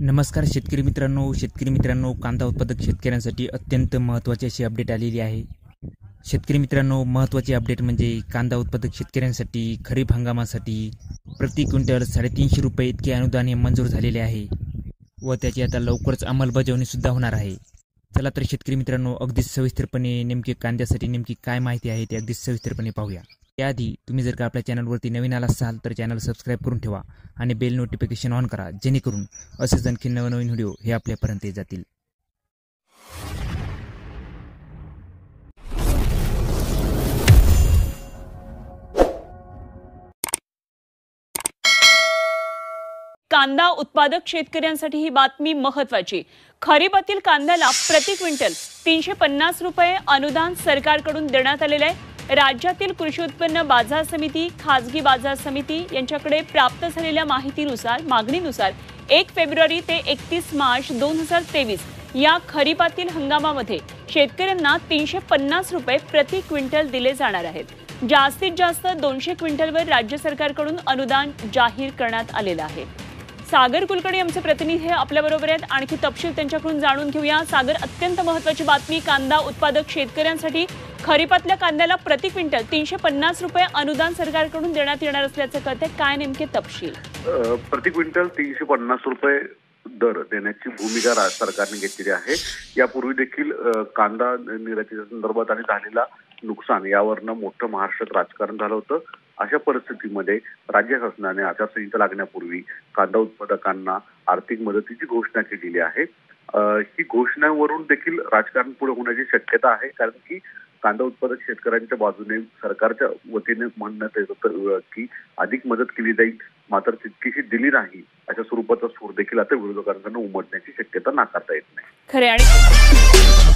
नमस्कार शेतकरी मित्रांनो, कांदा उत्पादक शेतकऱ्यांसाठी अत्यंत महत्त्वाची अशी अपडेट आलेली आहे। शेतकरी मित्रांनो, महत्त्वाची अपडेट म्हणजे कांदा उत्पादक शेतकऱ्यांसाठी खरीप हंगामासाठी प्रति क्विंटल 350 रुपये इतके अनुदान हे मंजूर झालेले आहे व त्याची आता लवकरच अंमलबजावणी सुद्धा होणार आहे। चला तर शेतकरी मित्रांनो, अगदी सविस्तरपणे नेमके कांद्यासाठी नेमकी काय माहिती आहे ते अगदी सविस्तरपणे पाहूया। त्याआधी तुम्ही जर का आपल्या चॅनलवरती नवीन आला असाल तर चॅनल सबस्क्राइब करून ठेवा आणि बेल नोटिफिकेशन ऑन करा, जेणेकरून असेच आणखी नवनवीन व्हिडिओ हे आपल्यापर्यंत जातील। कांदा उत्पादक शेतकऱ्यांसाठी ही बातमी महत्त्वाची। खरीपातील कांद्याला प्रति क्विंटल 350 रुपये अनुदान सरकारकडून देण्यात आलेले आहे। राज्यातील कृषी उत्पन्न बाजार समिती, खासगी बाजार समिती यांच्याकडे प्राप्त झालेल्या मागणीनुसार 1 फेब्रुवारी ते 31 मार्च 2023 या खरीपातील हंगामामध्ये शेतकऱ्यांना 350 रुपये प्रति क्विंटल दिले जाणार आहेत। जास्तीत जास्त 200 क्विंटलवर राज्य सरकारकडून अनुदान जाहीर करण्यात आलेलं आहे। सागर कुलकर्णी आमचे प्रतिनिधी आपल्याबरोबर आहेत, आणखी तपशील त्यांच्याकडून जाणून घेऊया। सागर, अत्यंत महत्त्वाची बातमी, कांदा उत्पादक शेतकऱ्यांसाठी खरीपातल्या कांद्याला प्रति क्विंटल 350 रुपये अनुदान सरकारकडून देण्यात येणार असल्याचं कळतंय, काय नेमके तपशील? प्रति क्विंटल 350 रुपये दर देण्याची भूमिका राज्य सरकारने घेतलेली आहे। यापूर्वी देखील कांदा निर्यातीच्या संदर्भात आणि झालेला नुकसान यावरनं मोठं महाराष्ट्रात राजकारण झालं होतं। अशा परिस्थितीमध्ये राज्य शासनाने आचारसंहिता लागण्यापूर्वी कांदा उत्पादकांना आर्थिक मदतीची घोषणा केलेली आहे। ही घोषणावरून देखील राजकारण पुढे होण्याची शक्यता आहे, कारण की कांदा उत्पादक शेतकऱ्यांच्या बाजूने सरकारच्या वतीने म्हणण्यात येत होतं की अधिक मदत केली जाईल, मात्र तितकीशी दिली नाही, अशा स्वरूपाचा सूर देखील आता विरोधकांकडून उमटण्याची शक्यता नाकारता येत नाही। खरे आणि